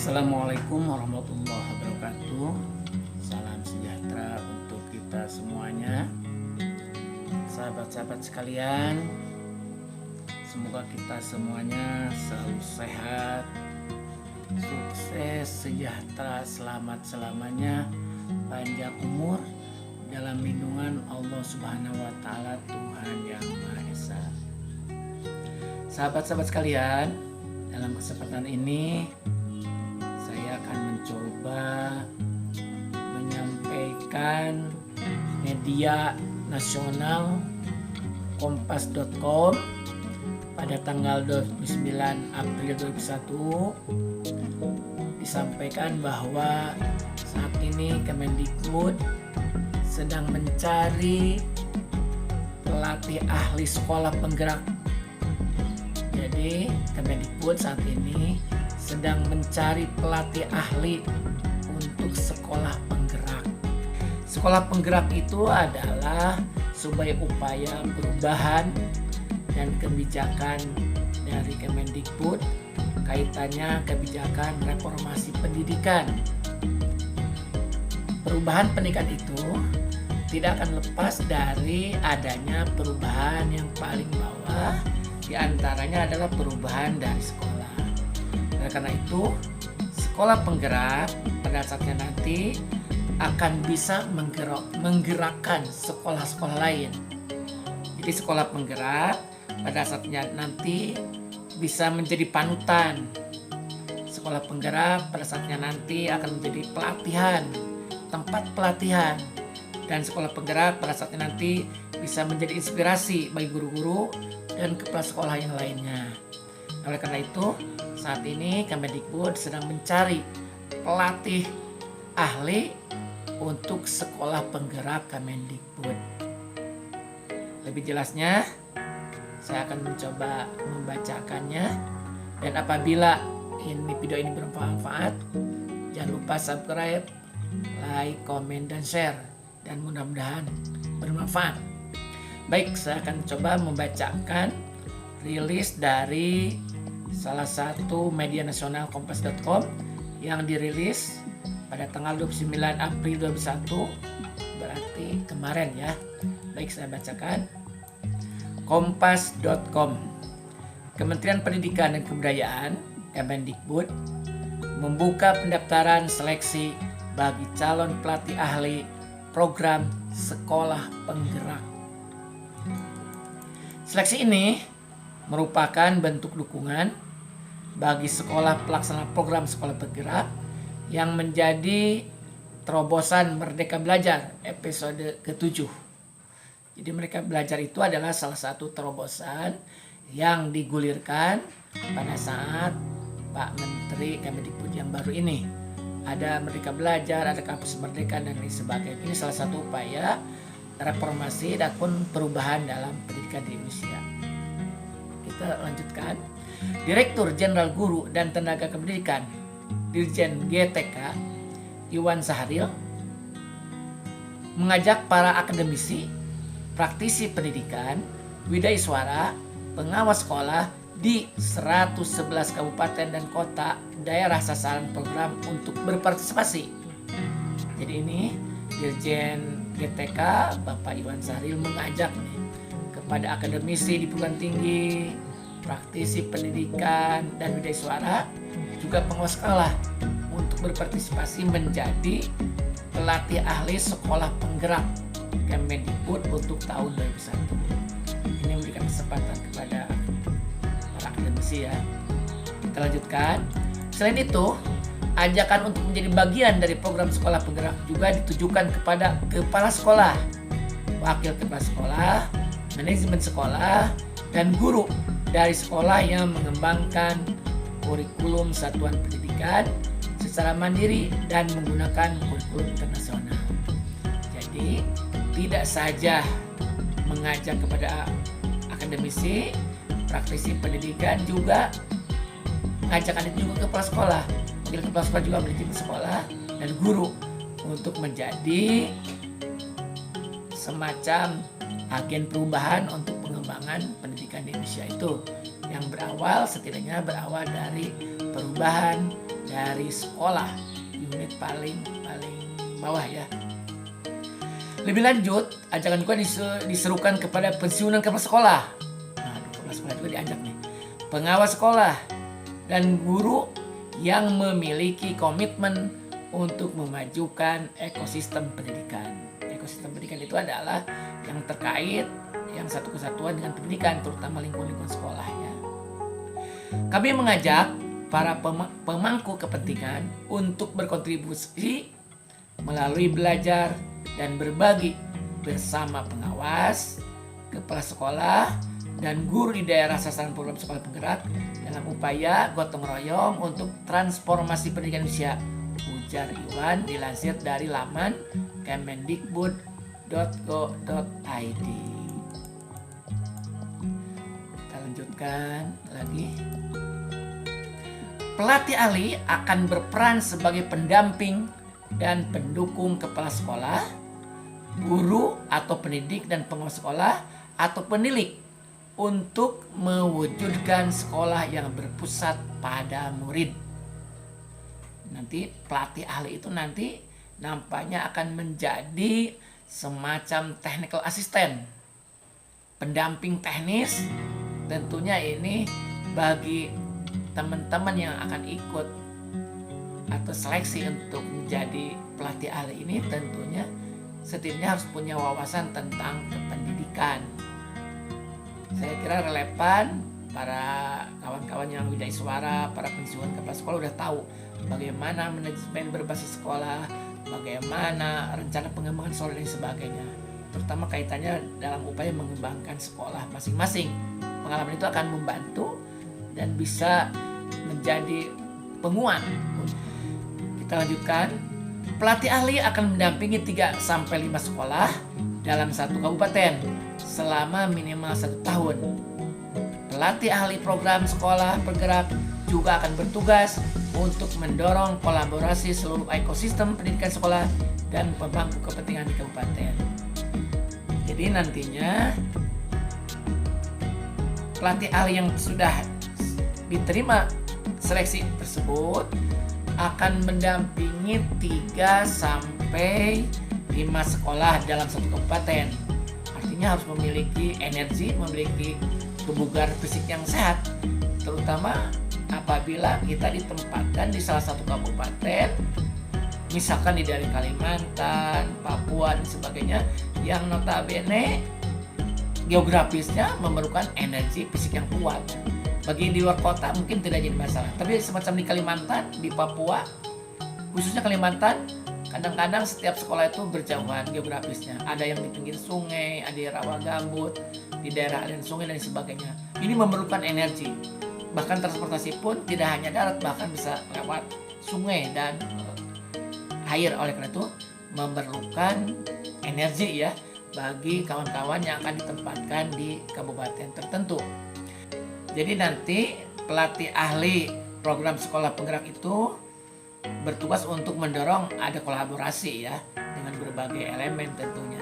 Assalamualaikum warahmatullahi wabarakatuh. Salam sejahtera untuk kita semuanya. Sahabat-sahabat sekalian, semoga kita semuanya selalu sehat, sukses, sejahtera, selamat selamanya, panjang umur dalam lindungan Allah Subhanahu wa taala, Tuhan yang Maha Esa. Sahabat-sahabat sekalian, dalam kesempatan ini saya akan mencoba menyampaikan media nasional kompas.com pada tanggal 29 April 2021 disampaikan bahwa saat ini Kemendikbud sedang mencari pelatih ahli sekolah penggerak. Jadi Kemendikbud saat ini sedang mencari pelatih ahli untuk sekolah penggerak. Sekolah penggerak itu adalah sebagai upaya perubahan dan kebijakan dari Kemendikbud kaitannya kebijakan reformasi pendidikan. Perubahan pendidikan itu tidak akan lepas dari adanya perubahan yang paling bawah, di antaranya adalah perubahan dari sekolah. Karena itu, sekolah penggerak pada saatnya nanti akan bisa menggerakkan sekolah-sekolah lain. Jadi sekolah penggerak pada saatnya nanti bisa menjadi panutan. Sekolah penggerak pada saatnya nanti akan menjadi pelatihan, tempat pelatihan. Dan sekolah penggerak pada saatnya nanti bisa menjadi inspirasi bagi guru-guru dan kepala sekolah yang lainnya. Oleh karena itu, saat ini Kemendikbud sedang mencari pelatih ahli untuk sekolah penggerak Kemendikbud. Lebih jelasnya, saya akan mencoba membacakannya. Dan apabila video ini bermanfaat, jangan lupa subscribe, like, komen, dan share. Dan mudah-mudahan bermanfaat. Baik, saya akan coba membacakan rilis dari salah satu media nasional kompas.com yang dirilis pada tanggal 29 April 2021, berarti kemarin ya. Baik, saya bacakan. Kompas.com. Kementerian Pendidikan dan Kebudayaan Kemendikbud membuka pendaftaran seleksi bagi calon pelatih ahli program sekolah penggerak. Seleksi ini merupakan bentuk dukungan bagi sekolah pelaksana program sekolah penggerak yang menjadi terobosan Merdeka Belajar episode ke-7. Jadi Merdeka Belajar itu adalah salah satu terobosan yang digulirkan pada saat Pak Menteri Kemendikbud yang baru ini. Ada Merdeka Belajar, ada Kampus Merdeka, dan lain sebagainya. Ini salah satu upaya reformasi dan perubahan dalam pendidikan di Indonesia. Kita lanjutkan. Direktur Jenderal Guru dan Tenaga Kependidikan Dirjen GTK Iwan Sahril mengajak para akademisi, praktisi pendidikan, widaiswara, pengawas sekolah di 111 kabupaten dan kota daerah sasaran program untuk berpartisipasi. Jadi ini Dirjen GTK Bapak Iwan Sahril mengajak kepada akademisi di perguruan tinggi, praktisi pendidikan dan widaiswara, juga pengawas sekolah untuk berpartisipasi menjadi pelatih ahli sekolah penggerak Kemendikbud untuk tahun 2021. Ini memberikan kesempatan kepada para akademisi ya. Kita lanjutkan. Selain itu, ajakan untuk menjadi bagian dari program sekolah penggerak juga ditujukan kepada kepala sekolah, wakil kepala sekolah, manajemen sekolah, dan guru dari sekolah yang mengembangkan kurikulum satuan pendidikan secara mandiri dan menggunakan kurikulum internasional. Jadi, tidak saja mengajak kepada akademisi, praktisi pendidikan, juga mengajakkan itu juga kepala sekolah, wakil kepala sekolah, juga manajemen sekolah, dan guru untuk menjadi semacam agen perubahan untuk pengembangan pendidikan di Indonesia itu, yang setidaknya berawal dari perubahan dari sekolah, unit paling bawah ya. Lebih lanjut, ajakan juga diserukan kepada pensiunan kepala sekolah. Nah, kepala sekolah juga diajak nih. Pengawas sekolah dan guru yang memiliki komitmen untuk memajukan ekosistem pendidikan. Ekosistem pendidikan itu adalah yang terkait yang satu kesatuan dengan pendidikan, terutama lingkungan sekolahnya. Kami mengajak para pemangku kepentingan untuk berkontribusi melalui belajar dan berbagi bersama pengawas, kepala sekolah, dan guru di daerah sasaran program sekolah penggerak dalam upaya gotong royong untuk transformasi pendidikan Indonesia, ujar Iwan dilansir dari laman kemendikbud.go.id. Kita lanjutkan lagi. Pelatih ahli akan berperan sebagai pendamping dan pendukung kepala sekolah, guru atau pendidik dan pengawas sekolah atau penilik untuk mewujudkan sekolah yang berpusat pada murid. Nanti pelatih ahli itu nanti nampaknya akan menjadi semacam technical assistant, pendamping teknis. Tentunya ini bagi teman-teman yang akan ikut atau seleksi untuk menjadi pelatih ahli ini, tentunya setidaknya harus punya wawasan tentang kependidikan. Saya kira relevan para kawan-kawan yang widai suara, para pensiunan kepala sekolah udah tahu bagaimana manajemen berbasis sekolah, bagaimana rencana pengembangan sekolah dan sebagainya, terutama kaitannya dalam upaya mengembangkan sekolah masing-masing. Pengalaman itu akan membantu dan bisa menjadi penguat. Kita lanjutkan. Pelatih ahli akan mendampingi 3-5 sekolah dalam satu kabupaten selama minimal 1 tahun. Pelatih ahli program sekolah bergerak juga akan bertugas untuk mendorong kolaborasi seluruh ekosistem pendidikan sekolah dan pemangku kepentingan di kabupaten. Jadi nantinya pelatih ahli yang sudah diterima seleksi tersebut akan mendampingi 3-5 sekolah dalam satu kabupaten. Artinya harus memiliki energi, memiliki kebugaran fisik yang sehat, terutama apabila kita ditempatkan di salah satu kabupaten, misalkan dari Kalimantan, Papua dan sebagainya, yang notabene geografisnya memerlukan energi fisik yang kuat. Bagi di luar kota mungkin tidak jadi masalah, tapi semacam di Kalimantan, di Papua, khususnya Kalimantan, kadang-kadang setiap sekolah itu berjauhan geografisnya. Ada yang di pinggir sungai, ada di rawa gambut, di daerah aliran sungai dan sebagainya. Ini memerlukan energi. Bahkan transportasi pun tidak hanya darat, bahkan bisa lewat sungai dan air. Oleh karena itu memerlukan energi ya bagi kawan-kawan yang akan ditempatkan di kabupaten tertentu. Jadi nanti pelatih ahli program sekolah penggerak itu bertugas untuk mendorong ada kolaborasi ya dengan berbagai elemen tentunya.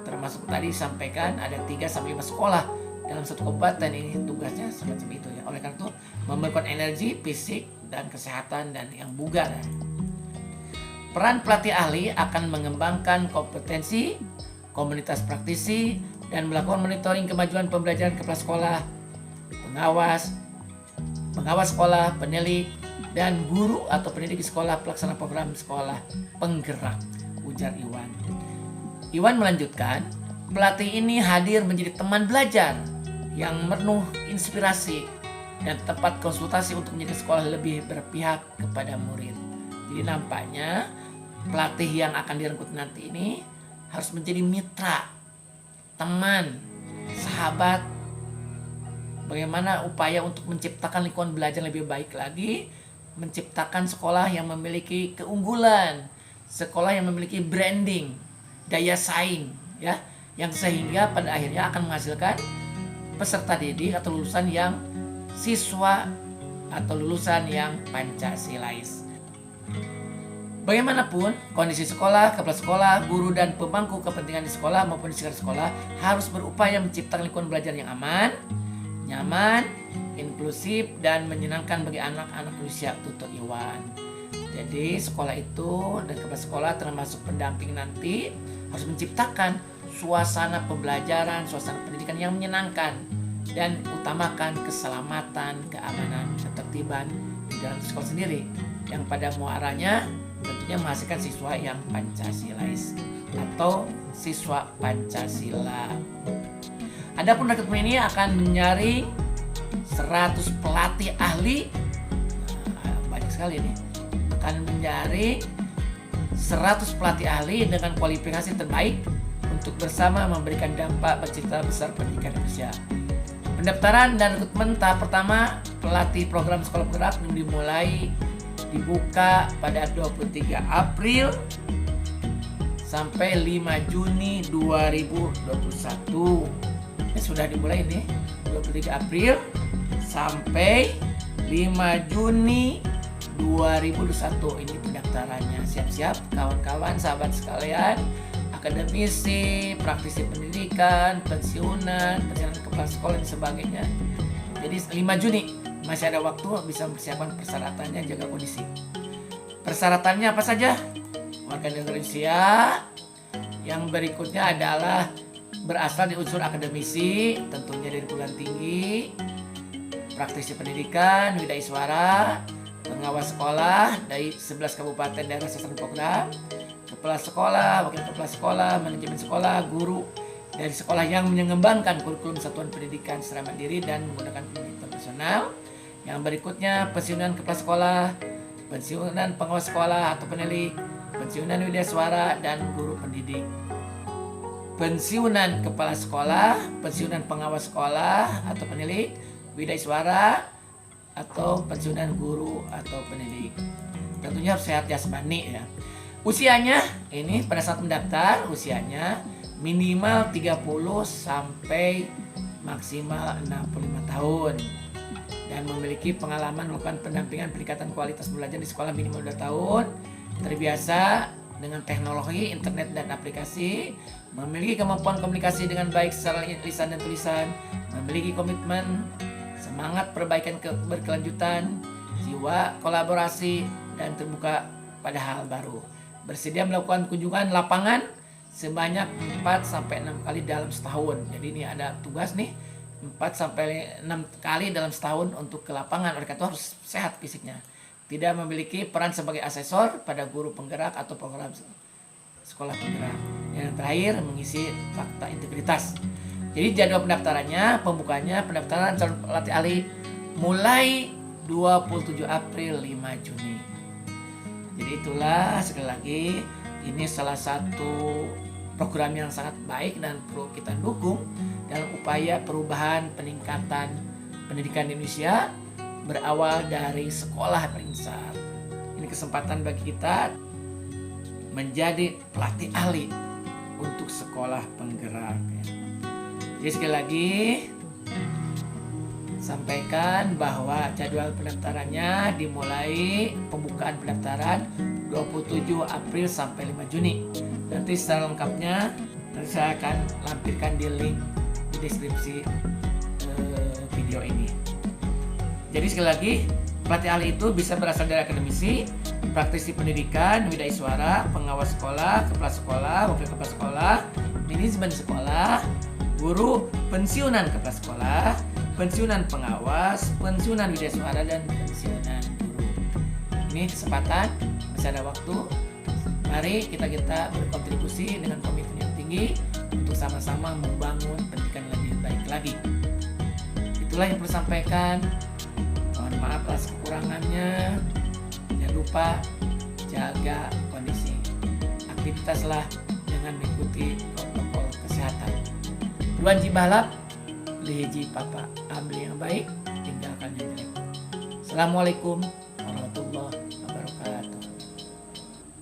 Termasuk tadi disampaikan ada 3-5 sekolah dalam satu kabupaten, ini tugasnya semacam itu ya. Oleh karena itu memerlukan energi fisik dan kesehatan dan yang bugar ya. Peran pelatih ahli akan mengembangkan kompetensi komunitas praktisi dan melakukan monitoring kemajuan pembelajaran kepala sekolah, pengawas sekolah, penilik, dan guru atau pendidik di sekolah pelaksana program sekolah penggerak, ujar Iwan. Iwan melanjutkan, pelatih ini hadir menjadi teman belajar yang penuh inspirasi dan tempat konsultasi untuk menjadi sekolah lebih berpihak kepada murid. Jadi nampaknya pelatih yang akan direkrut nanti ini harus menjadi mitra, teman, sahabat. Bagaimana upaya untuk menciptakan lingkungan belajar lebih baik lagi, menciptakan sekolah yang memiliki keunggulan, sekolah yang memiliki branding, daya saing, ya, yang sehingga pada akhirnya akan menghasilkan peserta didik atau lulusan yang siswa atau lulusan yang Pancasilais. Bagaimanapun, kondisi sekolah, kepala sekolah, guru dan pemangku kepentingan di sekolah maupun di sekitar sekolah harus berupaya menciptakan lingkungan belajar yang aman, nyaman, inklusif, dan menyenangkan bagi anak-anak usia, tutur Iwan. Jadi sekolah itu dan kepala sekolah termasuk pendamping nanti harus menciptakan suasana pembelajaran, suasana pendidikan yang menyenangkan dan utamakan keselamatan, keamanan, ketertiban di dalam sekolah sendiri yang pada muaranya tentunya menghasilkan siswa yang Pancasilais atau siswa Pancasila. Adapun rekrutmen ini akan menyaring 100 pelatih ahli, banyak sekali nih, akan menyaring 100 pelatih ahli dengan kualifikasi terbaik untuk bersama memberikan dampak bercita besar pendidikan Indonesia. Pendaftaran dan rekrutmen tahap pertama pelatih program sekolah penggerak dimulai dibuka pada 23 April sampai 5 Juni 2021. Ini sudah dimulai nih 23 April sampai 5 Juni 2021. Ini pendaftarannya. Siap-siap kawan-kawan, sahabat sekalian, akademisi, praktisi pendidikan, pensiunan kepala sekolah dan sebagainya. Jadi 5 Juni masih ada waktu, bisa mempersiapkan persyaratannya, jaga kondisi. Persyaratannya apa saja? Warga negara Indonesia. Yang berikutnya adalah berasal di unsur akademisi, tentunya dari perguruan tinggi, praktisi pendidikan, widaiswara, pengawas sekolah dari 11 kabupaten daerah sasaran program, kepala sekolah, wakil kepala sekolah, manajemen sekolah, guru dari sekolah yang mengembangkan kurikulum satuan pendidikan secara mandiri dan menggunakan pendidikan profesional. Yang berikutnya pensiunan kepala sekolah, pensiunan pengawas sekolah atau penilik, pensiunan widaiswara dan guru pendidik. Pensiunan kepala sekolah, pensiunan pengawas sekolah atau penilik, widaiswara atau pensiunan guru atau pendidik. Tentunya harus sehat jasmani ya. Usianya ini pada saat mendaftar usianya minimal 30 sampai maksimal 65 tahun dan memiliki pengalaman melakukan pendampingan peningkatan kualitas belajar di sekolah minimal 2 tahun, terbiasa dengan teknologi, internet dan aplikasi, memiliki kemampuan komunikasi dengan baik secara lisan dan tulisan, memiliki komitmen, semangat perbaikan berkelanjutan, jiwa kolaborasi dan terbuka pada hal baru. Bersedia melakukan kunjungan lapangan sebanyak 4-6 kali dalam setahun. Jadi ini ada tugas nih 4-6 kali dalam setahun untuk ke lapangan. Oleh karena itu harus sehat fisiknya. Tidak memiliki peran sebagai asesor pada guru penggerak atau program sekolah penggerak. Yang terakhir mengisi fakta integritas. Jadi jadwal pendaftarannya, pembukanya pendaftaran calon pelatih ahli mulai 27 April 5 Juni. Jadi itulah sekali lagi ini salah satu program yang sangat baik dan perlu kita dukung dalam upaya perubahan peningkatan pendidikan di Indonesia berawal dari sekolah paling besar. Ini kesempatan bagi kita menjadi pelatih ahli untuk sekolah penggerak. Jadi sekali lagi sampaikan bahwa jadwal pendaftarannya dimulai pembukaan pendaftaran 27 April sampai 5 Juni. Nanti secara lengkapnya nanti saya akan lampirkan di link di deskripsi video ini. Jadi sekali lagi pelatih ahli itu bisa berasal dari akademisi, praktisi pendidikan, widaiswara, pengawas sekolah, kepala sekolah, wakil kepala sekolah, manajemen sekolah, guru, pensiunan kepala sekolah, pensiunan pengawas, pensiunan widaiswara dan pensiunan guru. Ini kesempatan, masih ada waktu. Mari kita berkontribusi dengan komitmen yang tinggi untuk sama-sama membangun pendidikan lebih baik lagi. Itulah yang perlu sampaikan. Mohon maaf atas kekurangannya. Jangan lupa jaga kondisi. Aktivitaslah dengan mengikuti protokol kesehatan. Duan jibalap, lihiji papa, ambil yang baik, tinggalkan yang jelek. Assalamualaikum warahmatullahi wabarakatuh.